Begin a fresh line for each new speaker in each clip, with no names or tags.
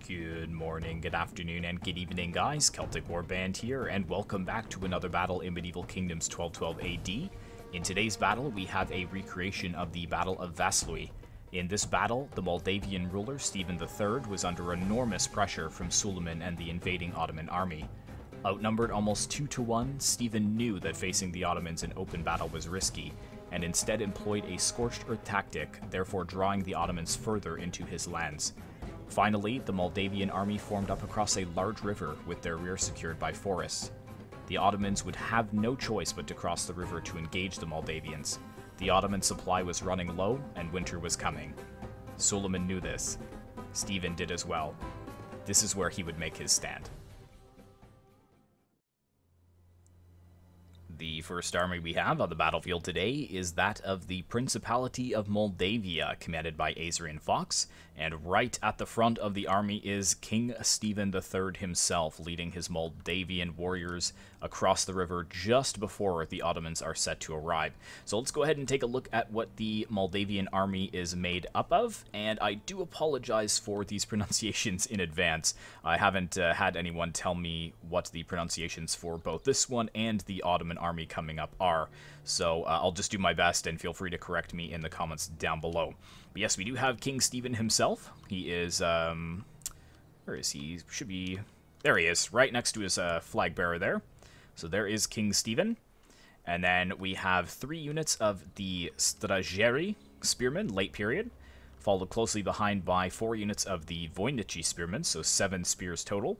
Good morning, good afternoon, and good evening, guys. Celtic Warband here, and welcome back to another battle in Medieval Kingdoms 1212 AD. In today's battle, we have a recreation of the Battle of VASLUI. In this battle, the Moldavian ruler, Stephen III, was under enormous pressure from Suleiman and the invading Ottoman army. Outnumbered almost 2 to 1, Stephen knew that facing the Ottomans in open battle was risky, and instead employed a scorched earth tactic, therefore drawing the Ottomans further into his lands. Finally, the Moldavian army formed up across a large river with their rear secured by forests. The Ottomans would have no choice but to cross the river to engage the Moldavians. The Ottoman supply was running low, and winter was coming. Suleiman knew this. Stephen did as well. This is where he would make his stand. The first army we have on the battlefield today is that of the Principality of Moldavia, commanded by Azarian Fox, and right at the front of the army is King Stephen III himself, leading his Moldavian warriors across the river just before the Ottomans are set to arrive. So let's go ahead and take a look at what the Moldavian army is made up of, and I do apologize for these pronunciations in advance. I haven't had anyone tell me what the pronunciations for both this one and the Ottoman army coming up are, so I'll just do my best, and feel free to correct me in the comments down below. But yes, we do have King Stephen himself. He is, where is he? Should be, there he is, right next to his flag bearer there. So there is King Stephen. And then we have 3 units of the Strageri spearmen, late period, followed closely behind by 4 units of the Voinici spearmen, so 7 spears total.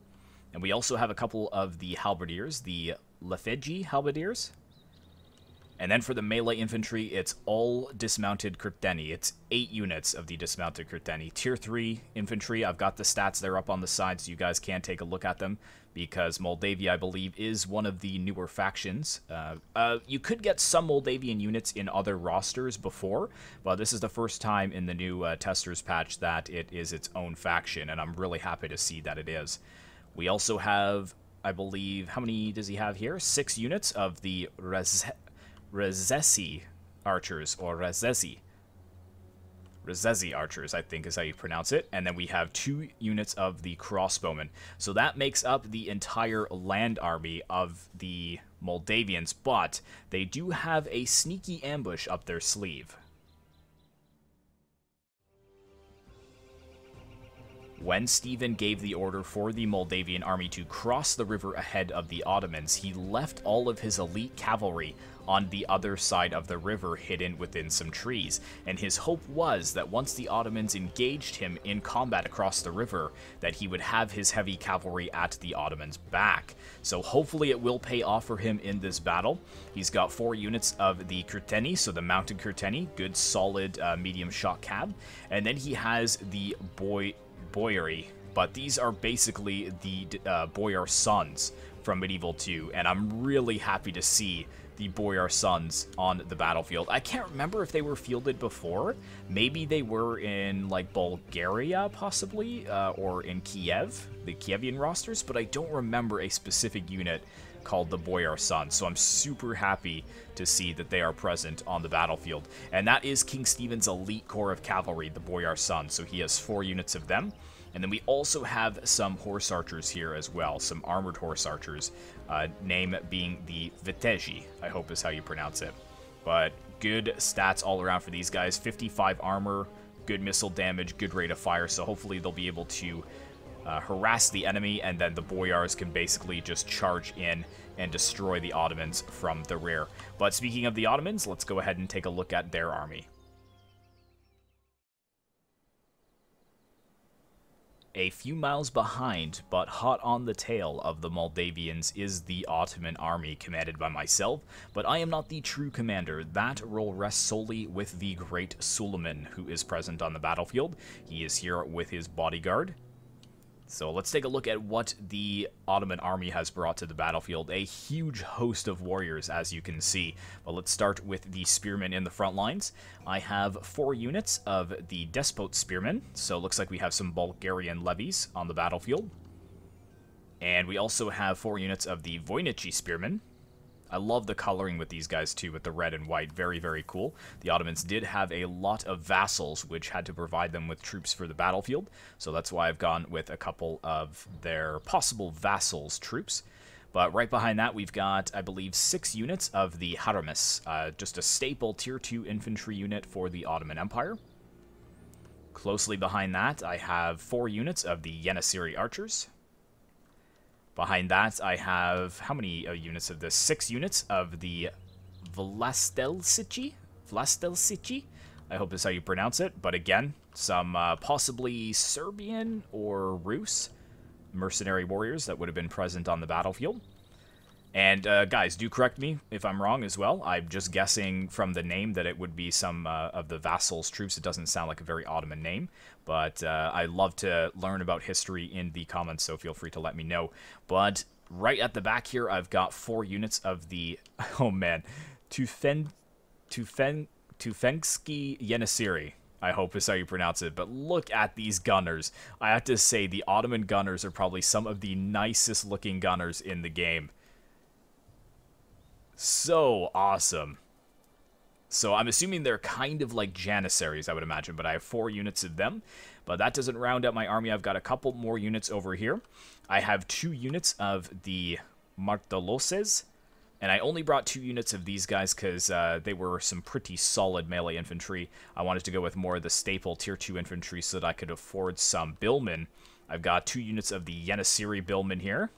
And we also have a couple of the halberdiers, the Lefegi halberdiers. And then for the melee infantry, it's all dismounted Curteni. It's 8 units of the dismounted Curteni. Tier 3 infantry, I've got the stats there up on the side so you guys can take a look at them, because Moldavia, I believe, is one of the newer factions. You could get some Moldavian units in other rosters before, but this is the first time in the new Testers patch that it is its own faction, and I'm really happy to see that it is. We also have, I believe, how many does he have here? 6 units of the Rezesi archers, or Rezesi archers, I think is how you pronounce it. And then we have 2 units of the crossbowmen. So that makes up the entire land army of the Moldavians, but they do have a sneaky ambush up their sleeve. When Stephen gave the order for the Moldavian army to cross the river ahead of the Ottomans, he left all of his elite cavalry on the other side of the river, hidden within some trees, and his hope was that once the Ottomans engaged him in combat across the river, that he would have his heavy cavalry at the Ottomans' back. So hopefully it will pay off for him in this battle. He's got 4 units of the Curteni, so the mounted Curteni, good solid medium shot cab, and then he has the Boyari, but these are basically the Boyar sons from Medieval 2, and I'm really happy to see the Boyar sons on the battlefield. I can't remember if they were fielded before. Maybe they were in, like, Bulgaria, possibly, or in Kiev, the Kievian rosters, but I don't remember a specific unit called the Boyar sons, so I'm super happy to see that they are present on the battlefield. And that is King Stephen's elite corps of cavalry, the Boyar sons, so he has 4 units of them. And then we also have some horse archers here as well, some armored horse archers, name being the Viteji, I hope is how you pronounce it. But good stats all around for these guys, 55 armor, good missile damage, good rate of fire, so hopefully they'll be able to harass the enemy, and then the Boyars can basically just charge in and destroy the Ottomans from the rear. But speaking of the Ottomans, let's go ahead and take a look at their army. A few miles behind, but hot on the tail of the Moldavians, is the Ottoman army, commanded by myself, but I am not the true commander. That role rests solely with the great Suleiman, who is present on the battlefield. He is here with his bodyguard. So let's take a look at what the Ottoman army has brought to the battlefield. A huge host of warriors, as you can see. But let's start with the spearmen in the front lines. I have 4 units of the Despot spearmen, so it looks like we have some Bulgarian levies on the battlefield. And we also have 4 units of the Voinici spearmen. I love the coloring with these guys too, with the red and white. Very, very cool. The Ottomans did have a lot of vassals, which had to provide them with troops for the battlefield. So that's why I've gone with a couple of their possible vassals' troops. But right behind that, we've got, I believe, 6 units of the Haramis, just a staple Tier 2 infantry unit for the Ottoman Empire. Closely behind that, I have 4 units of the Yenisiri archers. Behind that, I have, how many units of this? 6 units of the Vlastelsici? Vlastelsici? I hope that's how you pronounce it. But again, some possibly Serbian or Rus mercenary warriors that would have been present on the battlefield. And guys, do correct me if I'm wrong as well. I'm just guessing from the name that it would be some of the vassals' troops. It doesn't sound like a very Ottoman name, but I love to learn about history in the comments, so feel free to let me know. But right at the back here, I've got 4 units of the, oh man, Tufengski Yenisiri, I hope is how you pronounce it. But look at these gunners. I have to say, the Ottoman gunners are probably some of the nicest looking gunners in the game. So awesome. So I'm assuming they're kind of like Janissaries, I would imagine, but I have 4 units of them. But that doesn't round out my army. I've got a couple more units over here. I have 2 units of the Marteloses, and I only brought 2 units of these guys because they were some pretty solid melee infantry. I wanted to go with more of the staple Tier 2 infantry so that I could afford some billmen. I've got 2 units of the Yenisiri billmen here,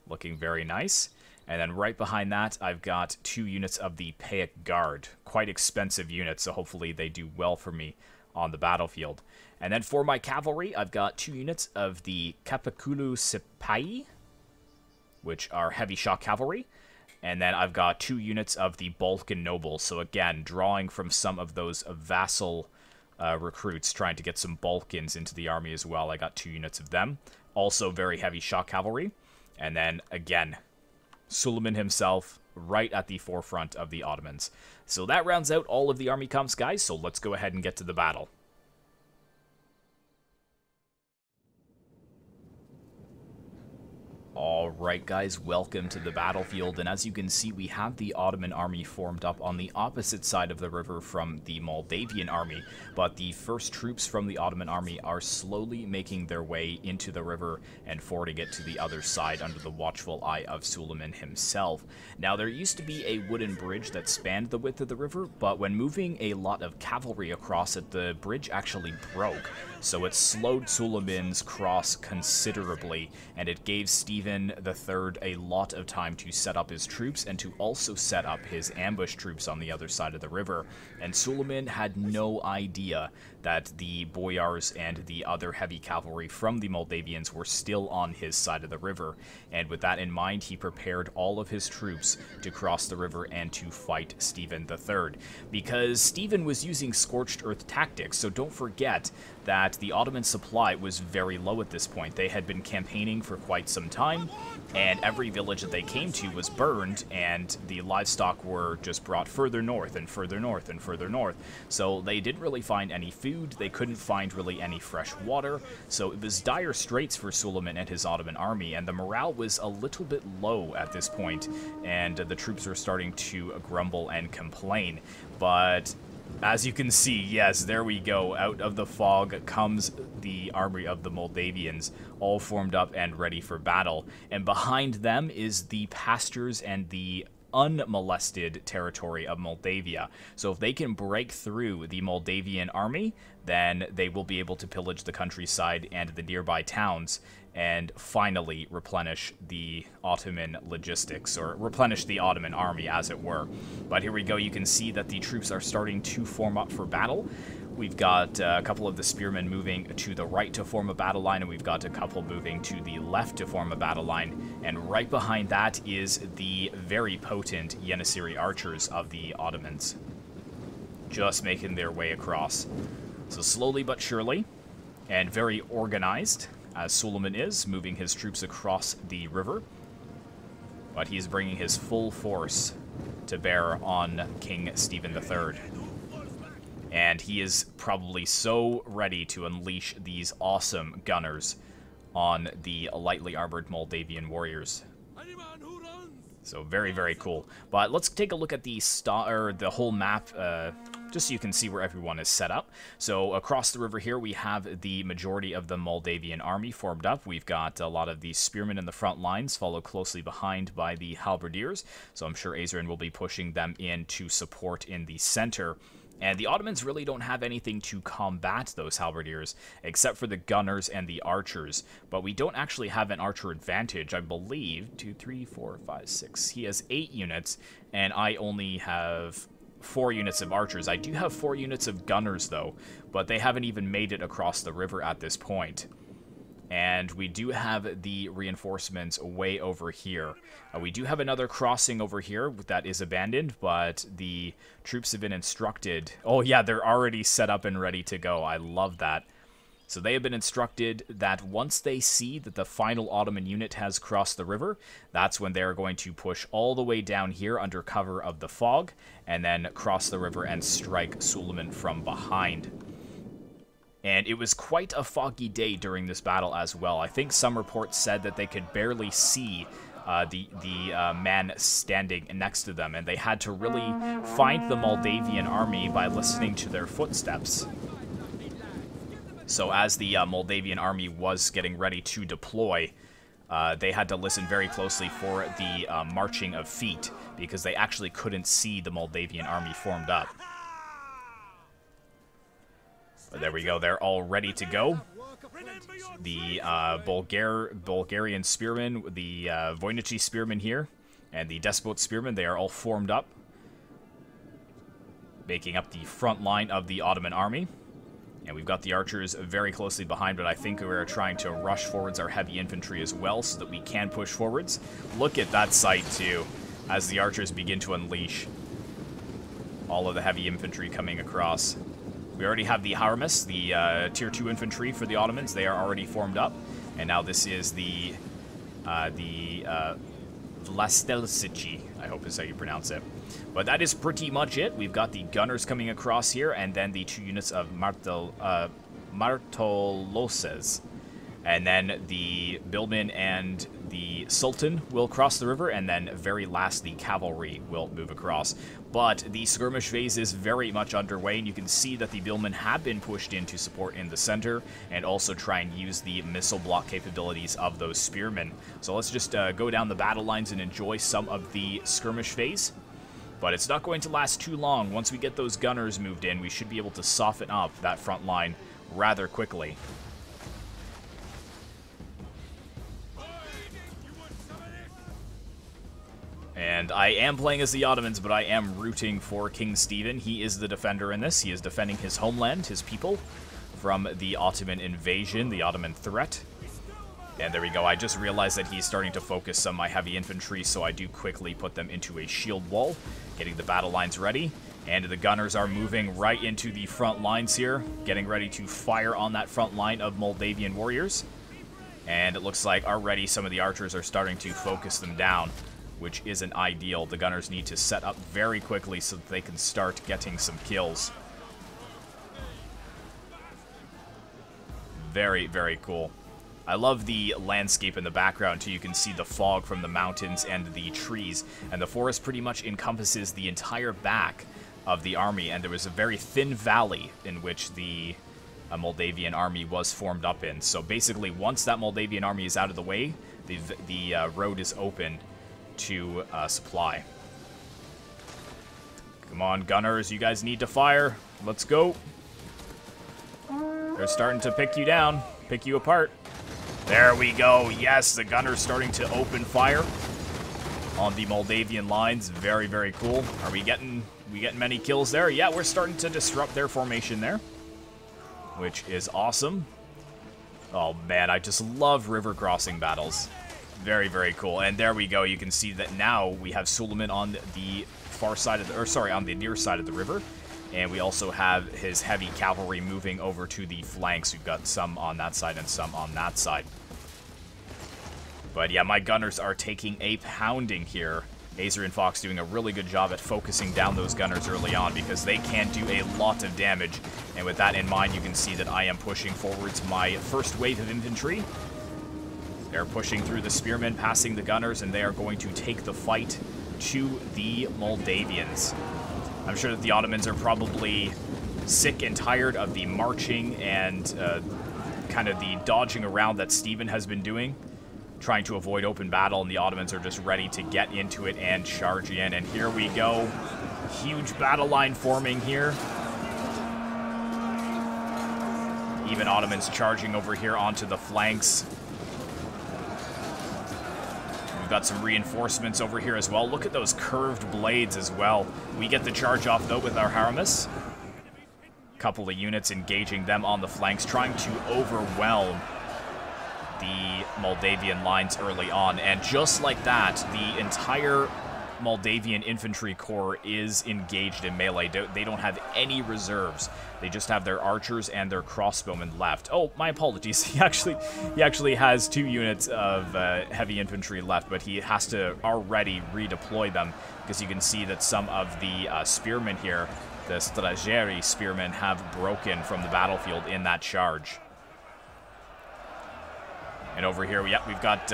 looking very nice. And then right behind that, I've got 2 units of the Paic Guard. Quite expensive units, so hopefully they do well for me on the battlefield. And then for my cavalry, I've got 2 units of the Kapakulu Sipai, which are heavy shock cavalry. And then I've got 2 units of the Balkan Nobles. So again, drawing from some of those vassal recruits, trying to get some Balkans into the army as well. I got 2 units of them. Also very heavy shock cavalry. And then, again, Suleiman himself right at the forefront of the Ottomans. So that rounds out all of the army comps, guys, so let's go ahead and get to the battle. Alright guys, welcome to the battlefield, and as you can see, we have the Ottoman army formed up on the opposite side of the river from the Moldavian army, but the first troops from the Ottoman army are slowly making their way into the river and fording it to the other side under the watchful eye of Suleiman himself. Now, there used to be a wooden bridge that spanned the width of the river, but when moving a lot of cavalry across it, the bridge actually broke, so it slowed Suleiman's cross considerably, and it gave Stephen III a lot of time to set up his troops and to also set up his ambush troops on the other side of the river. And Suleiman had no idea that the boyars and the other heavy cavalry from the Moldavians were still on his side of the river. And with that in mind, he prepared all of his troops to cross the river and to fight Stephen III. Because Stephen was using scorched earth tactics, so don't forget that the Ottoman supply was very low at this point. They had been campaigning for quite some time, and every village that they came to was burned, and the livestock were just brought further north and further north and further north. So they didn't really find any food, they couldn't find really any fresh water, so it was dire straits for Suleiman and his Ottoman army, and the morale was a little bit low at this point, and the troops were starting to grumble and complain. But as you can see, yes, there we go. Out of the fog comes the army of the Moldavians, all formed up and ready for battle. And behind them is the pastures and the unmolested territory of Moldavia. So if they can break through the Moldavian army, then they will be able to pillage the countryside and the nearby towns and finally replenish the Ottoman logistics, or replenish the Ottoman army, as it were. But here we go. You can see that the troops are starting to form up for battle. We've got a couple of the spearmen moving to the right to form a battle line, and we've got a couple moving to the left to form a battle line. And right behind that is the very potent Yenisiri archers of the Ottomans, just making their way across. So slowly but surely, and very organized, as Suleiman is, moving his troops across the river. But he's bringing his full force to bear on King Stephen III. And he is probably so ready to unleash these awesome gunners on the lightly armored Moldavian warriors. So very, very cool. But let's take a look at the whole map, just so you can see where everyone is set up. So across the river here, we have the majority of the Moldavian army formed up. We've got a lot of the spearmen in the front lines, followed closely behind by the halberdiers. So I'm sure Azrin will be pushing them in to support in the center. And the Ottomans really don't have anything to combat those halberdiers, except for the gunners and the archers. But we don't actually have an archer advantage, I believe. 2, 3, 4, 5, 6. He has 8 units, and I only have 4 units of archers. I do have 4 units of gunners, though, but they haven't even made it across the river at this point. And we do have the reinforcements way over here. We do have another crossing over here that is abandoned, but the troops have been instructed. Oh yeah, they're already set up and ready to go. I love that. So they have been instructed that once they see that the final Ottoman unit has crossed the river, that's when they're going to push all the way down here under cover of the fog, and then cross the river and strike Suleiman from behind. And it was quite a foggy day during this battle as well. I think some reports said that they could barely see the man standing next to them, and they had to really find the Moldavian army by listening to their footsteps. So as the Moldavian army was getting ready to deploy, they had to listen very closely for the marching of feet, because they actually couldn't see the Moldavian army formed up. But there we go, they're all ready to go. The Bulgarian spearmen, the Voinichi spearmen here, and the Despot spearmen, they are all formed up, making up the front line of the Ottoman army. And we've got the archers very closely behind, but I think we're trying to rush forwards our heavy infantry as well so that we can push forwards. Look at that sight, too, as the archers begin to unleash all of the heavy infantry coming across. We already have the Harmas, the Tier 2 infantry for the Ottomans. They are already formed up. And now this is the Vlastelsici, I hope is how you pronounce it. But that is pretty much it. We've got the gunners coming across here, and then the 2 units of Martoloses. And then the Bilman and the Sultan will cross the river, and then very last, the cavalry will move across. But the skirmish phase is very much underway, and you can see that the Bilman have been pushed in to support in the center, and also try and use the missile block capabilities of those spearmen. So let's just go down the battle lines and enjoy some of the skirmish phase. But it's not going to last too long. Once we get those gunners moved in, we should be able to soften up that front line rather quickly. And I am playing as the Ottomans, but I am rooting for King Stephen. He is the defender in this. He is defending his homeland, his people, from the Ottoman invasion, the Ottoman threat. And there we go. I just realized that he's starting to focus some of my heavy infantry, so I do quickly put them into a shield wall, getting the battle lines ready. And the gunners are moving right into the front lines here, getting ready to fire on that front line of Moldavian warriors. And it looks like already some of the archers are starting to focus them down, which isn't ideal. The gunners need to set up very quickly so that they can start getting some kills. Very, very cool. I love the landscape in the background, too. You can see the fog from the mountains and the trees, and the forest pretty much encompasses the entire back of the army, and there was a very thin valley in which the Moldavian army was formed up in. So basically, once that Moldavian army is out of the way, the road is open to supply. Come on, gunners, you guys need to fire. Let's go. They're starting to pick you down, pick you apart. There we go. Yes, the gunner's starting to open fire on the Moldavian lines. Very, very cool. Are we getting many kills there? Yeah, we're starting to disrupt their formation there, which is awesome. Oh man, I just love river crossing battles. Very, very cool. And there we go. You can see that now we have Suleiman on the far side of the, or sorry, on the near side of the river. And we also have his heavy cavalry moving over to the flanks. We've got some on that side and some on that side. But yeah, my gunners are taking a pounding here. Azer and Fox doing a really good job at focusing down those gunners early on because they can do a lot of damage. And with that in mind, you can see that I am pushing forwards my first wave of infantry. They're pushing through the spearmen, passing the gunners, and they are going to take the fight to the Moldavians. I'm sure that the Ottomans are probably sick and tired of the marching and kind of the dodging around that Stephen has been doing, trying to avoid open battle, and the Ottomans are just ready to get into it and charge in. And here we go. Huge battle line forming here. Even Ottomans charging over here onto the flanks. We've got some reinforcements over here as well. Look at those curved blades as well. We get the charge off, though, with our Haramis. Couple of units engaging them on the flanks, trying to overwhelm the Moldavian lines early on. And just like that, the entire Moldavian infantry corps is engaged in melee. They don't have any reserves. They just have their archers and their crossbowmen left. Oh, my apologies. He actually has 2 units of heavy infantry left, but he has to already redeploy them because you can see that some of the spearmen here, the Strageri spearmen, have broken from the battlefield in that charge. And over here, we've got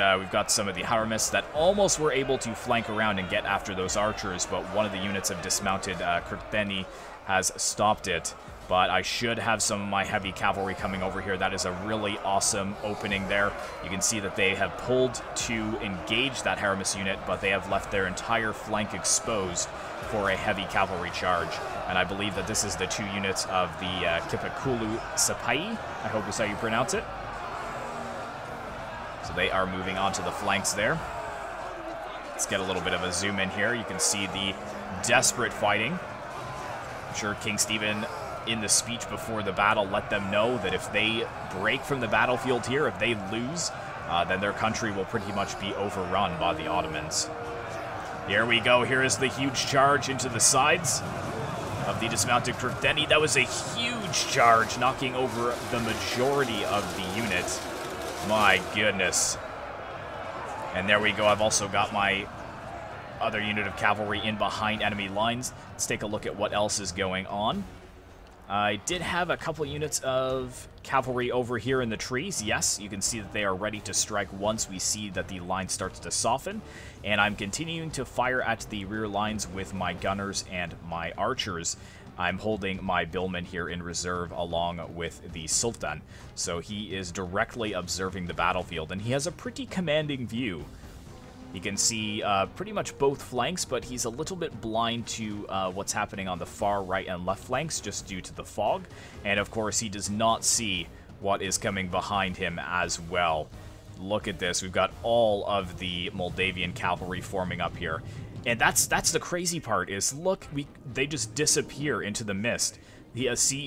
some of the Haramis that almost were able to flank around and get after those archers, but one of the units of dismounted Kurteni has stopped it. But I should have some of my heavy cavalry coming over here. That is a really awesome opening there. You can see that they have pulled to engage that Haramis unit, but they have left their entire flank exposed for a heavy cavalry charge. And I believe that this is the 2 units of the Kipakulu Sapai. I hope is how you pronounce it. So they are moving on to the flanks there. Let's get a little bit of a zoom in here. You can see the desperate fighting. I'm sure King Stephen, in the speech before the battle, let them know that if they break from the battlefield here, if they lose, then their country will pretty much be overrun by the Ottomans. Here we go. Here is the huge charge into the sides of the dismounted Kurteni. That was a huge charge, knocking over the majority of the unit. My goodness. And there we go. I've also got my other unit of cavalry in behind enemy lines. Let's take a look at what else is going on. I did have a couple units of cavalry over here in the trees. Yes, you can see that they are ready to strike once we see that the line starts to soften. And I'm continuing to fire at the rear lines with my gunners and my archers. I'm holding my billman here in reserve along with the Sultan. So he is directly observing the battlefield, and he has a pretty commanding view. He can see pretty much both flanks, but he's a little bit blind to what's happening on the far right and left flanks just due to the fog. And of course, he does not see what is coming behind him as well. Look at this. We've got all of the Moldavian cavalry forming up here. And that's the crazy part is, look, they just disappear into the mist.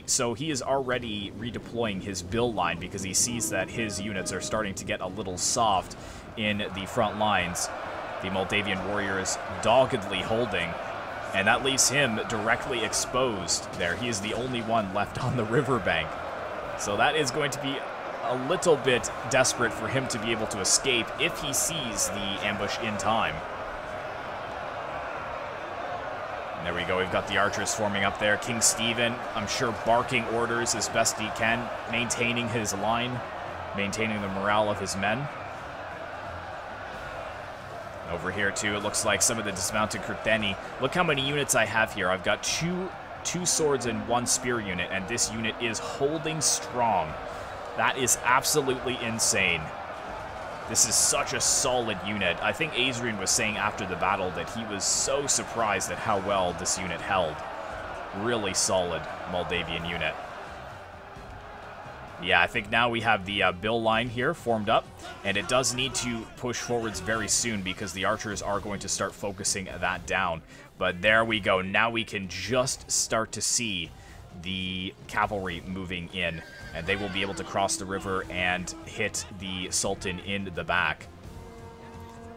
So he is already redeploying his bill line because he sees that his units are starting to get a little soft in the front lines. The Moldavian warriors doggedly holding, and that leaves him directly exposed there. He is the only one left on the riverbank. So that is going to be a little bit desperate for him to be able to escape if he sees the ambush in time. There we go, we've got the archers forming up there. King Stephen, I'm sure, barking orders as best he can, maintaining his line, maintaining the morale of his men. Over here, too, it looks like some of the dismounted Kurteni. Look how many units I have here. I've got two swords and 1 spear unit, and this unit is holding strong. That is absolutely insane. This is such a solid unit. I think Azrian was saying after the battle that he was so surprised at how well this unit held. Really solid Moldavian unit. Yeah, I think now we have the bill line here formed up, and it does need to push forwards very soon because the archers are going to start focusing that down. But there we go. Now we can just start to see the cavalry moving in, and they will be able to cross the river and hit the Sultan in the back.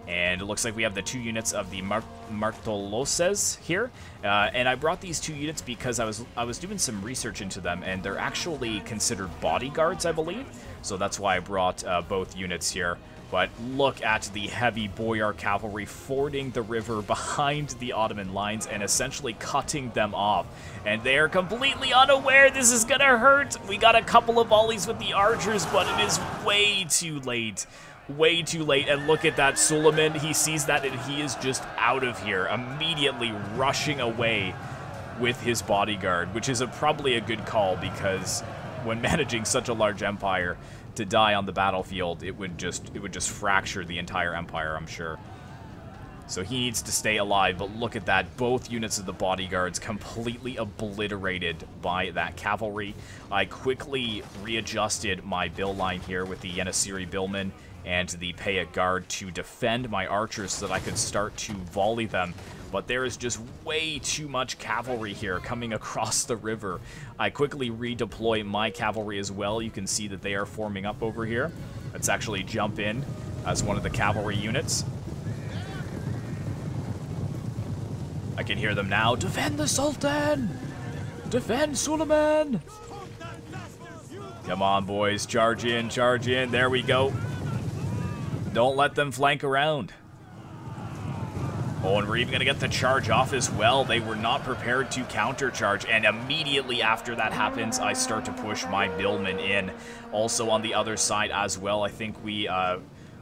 And it looks like we have the 2 units of the Martoloses here. And I brought these 2 units because I was doing some research into them, and they're actually considered bodyguards, I believe. So that's why I brought both units here. But look at the heavy Boyar cavalry fording the river behind the Ottoman lines and essentially cutting them off. And they are completely unaware this is gonna hurt. We got a couple of volleys with the archers, but it is way too late. way too late. And look at that, Suleiman, he sees that and he is just out of here, immediately rushing away with his bodyguard, which is probably a good call, because when managing such a large empire, to die on the battlefield, it would just fracture the entire empire, I'm sure. So he needs to stay alive, but look at that. Both units of the bodyguards completely obliterated by that cavalry. I quickly readjusted my bill line here with the Yenisiri Billmen and the Payet Guard to defend my archers so that I could start to volley them. But there is just way too much cavalry here coming across the river. I quickly redeploy my cavalry as well. You can see that they are forming up over here. Let's actually jump in as one of the cavalry units. I can hear them now. Defend the Sultan! Defend Suleiman! Come on, boys. Charge in, charge in. There we go. Don't let them flank around. Oh, and we're even going to get the charge off as well. They were not prepared to countercharge, and immediately after that happens, I start to push my billmen in. Also on the other side as well, I think we...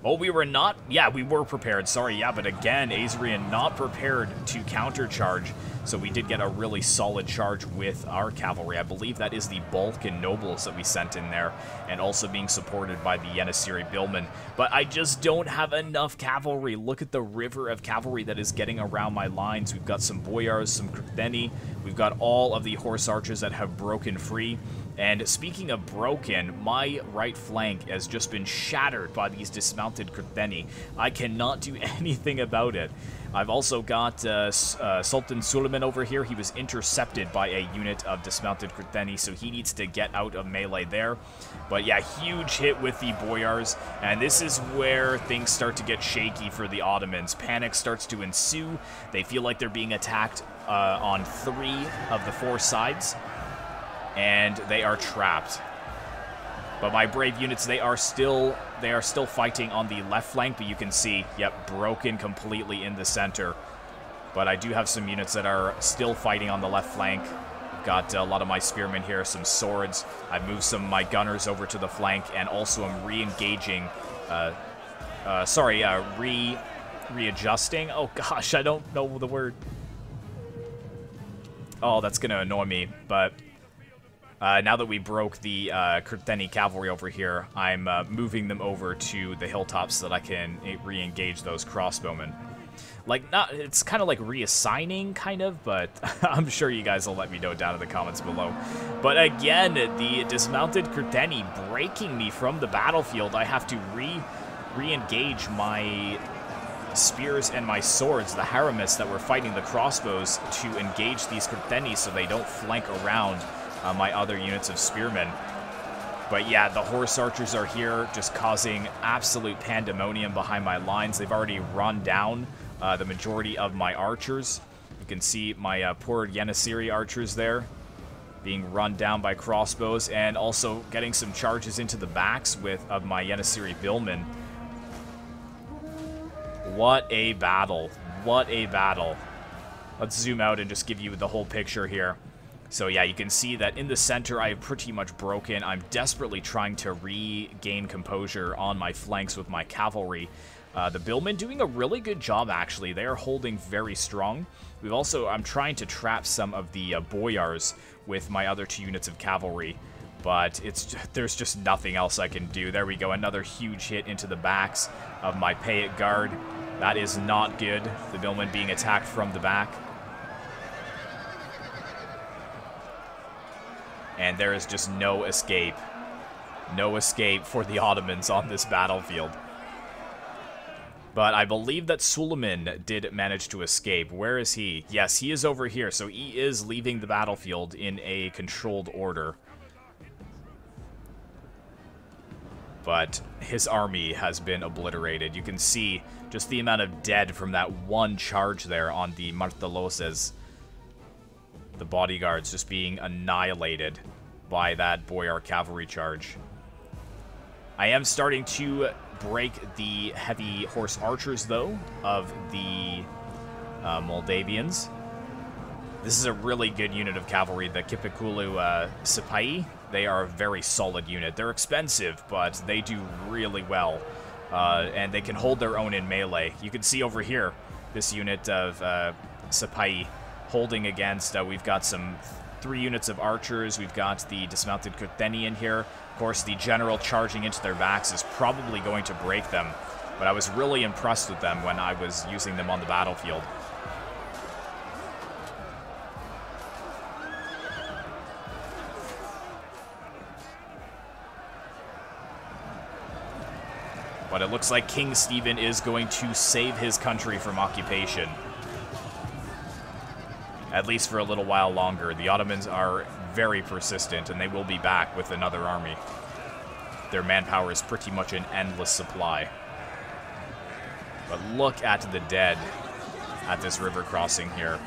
Oh, we were not... Yeah, we were prepared. Sorry, yeah, but again, Azrian not prepared to countercharge. So we did get a really solid charge with our cavalry. I believe that is the Balkan nobles that we sent in there, and also being supported by the Yenisiri Billmen. But I just don't have enough cavalry. Look at the river of cavalry that is getting around my lines. We've got some boyars, some Kurteni. We've got all of the horse archers that have broken free. And speaking of broken, my right flank has just been shattered by these dismounted Kurteni. I cannot do anything about it. I've also got Sultan Suleiman over here. He was intercepted by a unit of dismounted Kurteni, so he needs to get out of melee there. But yeah, huge hit with the boyars, and this is where things start to get shaky for the Ottomans. Panic starts to ensue. They feel like they're being attacked on 3 of the 4 sides, and they are trapped. But my brave units, they are still fighting on the left flank, but you can see, yep, broken completely in the center. But I do have some units that are still fighting on the left flank. I've got a lot of my spearmen here, some swords. I've moved some of my gunners over to the flank, and also I'm re-engaging, readjusting. Oh gosh, I don't know the word. Oh, that's gonna annoy me, but... now that we broke the Kurteni cavalry over here, I'm moving them over to the hilltops so that I can re-engage those crossbowmen. Like, it's kind of like reassigning, kind of, but I'm sure you guys will let me know down in the comments below. But again, the dismounted Kurteni breaking me from the battlefield. I have to re-engage my spears and my swords, the Haramists that were fighting the crossbows, to engage these Kurteni so they don't flank around my other units of spearmen. But yeah, the horse archers are here, just causing absolute pandemonium behind my lines. They've already run down the majority of my archers. You can see my poor Yenisiri archers there being run down by crossbows, and also getting some charges into the backs of my Yenisiri Billmen. What a battle. What a battle. Let's zoom out and just give you the whole picture here. So yeah, you can see that in the center I have pretty much broken. I'm desperately trying to regain composure on my flanks with my cavalry. The Billmen doing a really good job, actually. They are holding very strong. I'm trying to trap some of the boyars with my other 2 units of cavalry, but there's just nothing else I can do. There we go, another huge hit into the backs of my Payet Guard. That is not good, the Billmen being attacked from the back. And there is just no escape. No escape for the Ottomans on this battlefield. But I believe that Suleiman did manage to escape. Where is he? Yes, he is over here. So he is leaving the battlefield in a controlled order. But his army has been obliterated. You can see just the amount of dead from that one charge there on the Marteloses. The bodyguards just being annihilated by that boyar cavalry charge. I am starting to break the heavy horse archers, though, of the Moldavians. This is a really good unit of cavalry, the Kipikulu Sipai. They are a very solid unit. They're expensive, but they do really well and they can hold their own in melee. You can see over here, this unit of Sapai holding against, we've got some 3 units of archers, we've got the dismounted Kurteni in here. Of course, the general charging into their backs is probably going to break them, but I was really impressed with them when I was using them on the battlefield. But it looks like King Stephen is going to save his country from occupation. At least for a little while longer. The Ottomans are very persistent, and they will be back with another army. Their manpower is pretty much an endless supply. But look at the dead at this river crossing here.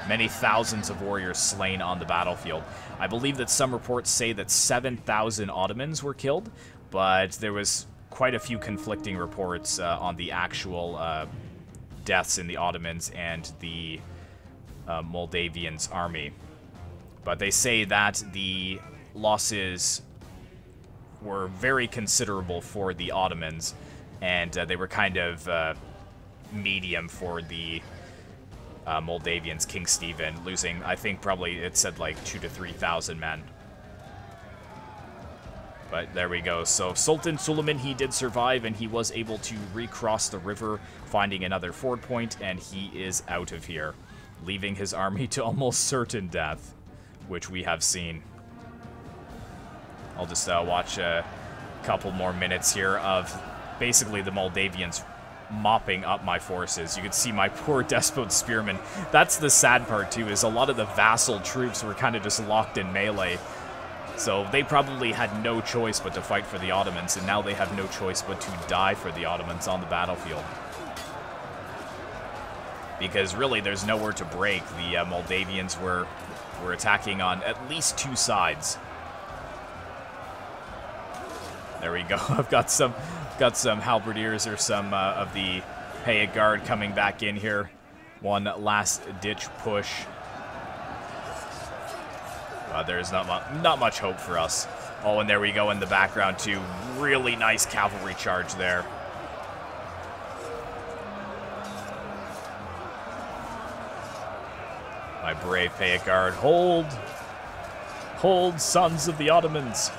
Many thousands of warriors slain on the battlefield. I believe that some reports say that 7,000 Ottomans were killed, but there was quite a few conflicting reports on the actual deaths in the Ottomans and the Moldavians' army. But they say that the losses were very considerable for the Ottomans, and they were kind of medium for the Moldavians. King Stephen losing, I think probably it said like 2,000 to 3,000 men. But there we go. So Sultan Suleiman, he did survive, and he was able to recross the river, finding another ford point, and he is out of here, leaving his army to almost certain death, which we have seen. I'll just watch a couple more minutes here of basically the Moldavians mopping up my forces. You can see my poor despot spearmen. That's the sad part, too, is a lot of the vassal troops were kind of just locked in melee. So they probably had no choice but to fight for the Ottomans, and now they have no choice but to die for the Ottomans on the battlefield. Because really, there's nowhere to break. The Moldavians were attacking on at least 2 sides. There we go. I've got some halberdiers or some of the Payet Guard coming back in here. One last ditch push. There's not much hope for us. Oh, and there we go in the background too. Really nice cavalry charge there. My brave Payet Guard. Hold! Hold, sons of the Ottomans!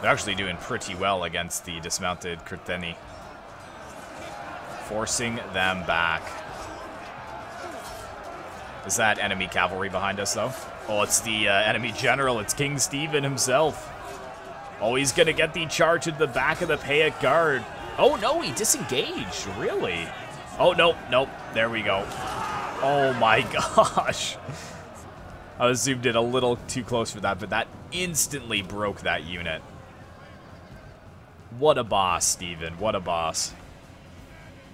They're actually doing pretty well against the dismounted Kurteni. Forcing them back. Is that enemy cavalry behind us, though? Oh, it's the enemy general. It's King Stephen himself. Oh, he's going to get the charge at the back of the Payet Guard. Oh, no, he disengaged. Really? Oh, nope, nope. There we go. Oh, my gosh. I was zoomed in a little too close for that, but that instantly broke that unit. What a boss, Stephen. What a boss.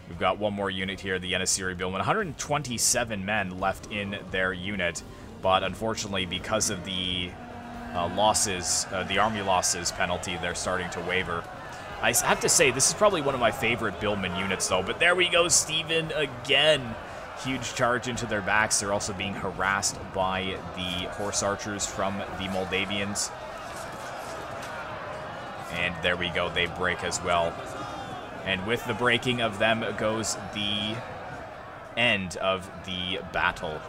We've got one more unit here, the Yanissiri Billman. 127 men left in their unit, but unfortunately, because of the losses, the army losses penalty, they're starting to waver. I have to say, this is probably one of my favorite Billman units, though. But there we go, Stephen again. Huge charge into their backs. They're also being harassed by the horse archers from the Moldavians. And there we go, they break as well. And with the breaking of them goes the end of the battle.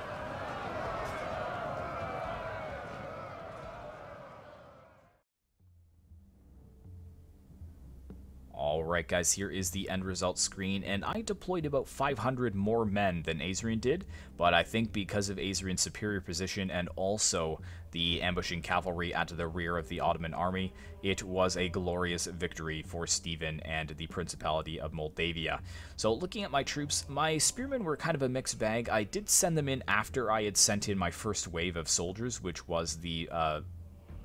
Alright guys, here is the end result screen, and I deployed about 500 more men than Azrian did, but I think because of Azrian's superior position and also the ambushing cavalry at the rear of the Ottoman army, it was a glorious victory for Stephen and the Principality of Moldavia. So looking at my troops, my spearmen were kind of a mixed bag. I did send them in after I had sent in my first wave of soldiers, which was the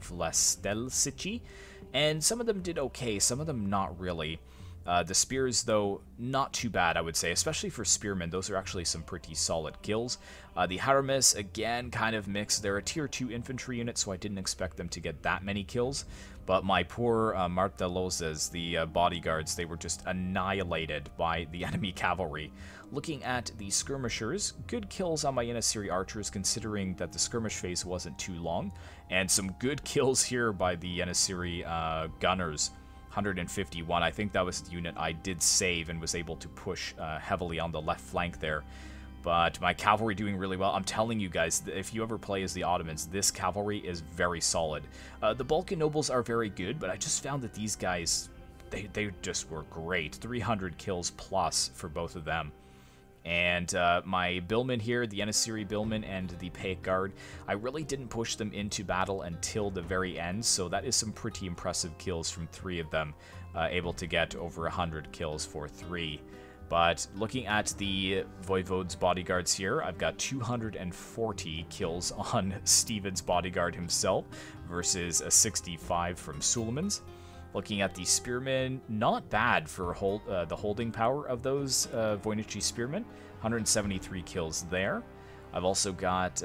Vlastelsici, and some of them did okay, some of them not really. The spears, though, not too bad, I would say, especially for spearmen. Those are actually some pretty solid kills. The Haramis, again, kind of mixed. They're a tier 2 infantry unit, so I didn't expect them to get that many kills. But my poor Marteloses, the bodyguards, they were just annihilated by the enemy cavalry. Looking at the skirmishers, good kills on my Janissary archers, considering that the skirmish phase wasn't too long. And some good kills here by the Janissary gunners. 151. I think that was the unit I did save and was able to push heavily on the left flank there. But my cavalry doing really well. I'm telling you guys, if you ever play as the Ottomans, this cavalry is very solid. The Balkan nobles are very good, but I just found that these guys, they just were great. 300 kills plus for both of them. And my billmen here, the Janissary billmen and the Paic Guard, I really didn't push them into battle until the very end, so that is some pretty impressive kills from 3 of them, able to get over 100 kills for 3. But looking at the Voivode's bodyguards here, I've got 240 kills on Stephen's bodyguard himself versus a 65 from Suleiman's. Looking at the spearmen, not bad for the holding power of those Voinichi spearmen. 173 kills there. I've also got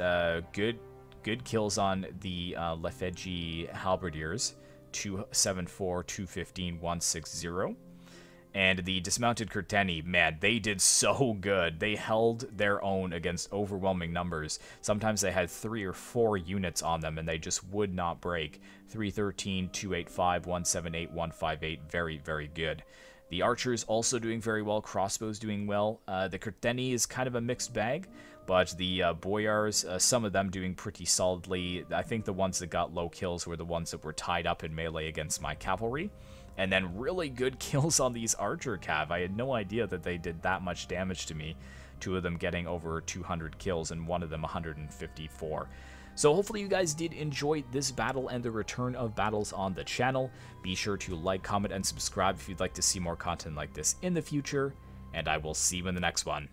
good kills on the Lefegi halberdiers. 274, 215, 160. And the dismounted Curteni, man, they did so good. They held their own against overwhelming numbers. Sometimes they had 3 or 4 units on them, and they just would not break. 313, 285, 178, 158, very, very good. The archers also doing very well, crossbows doing well. The Curteni is kind of a mixed bag, but the boyars, some of them doing pretty solidly. I think the ones that got low kills were the ones that were tied up in melee against my cavalry. And then really good kills on these archer cav. I had no idea that they did that much damage to me. 2 of them getting over 200 kills and 1 of them 154. So hopefully you guys did enjoy this battle and the return of battles on the channel. Be sure to like, comment, and subscribe if you'd like to see more content like this in the future. And I will see you in the next one.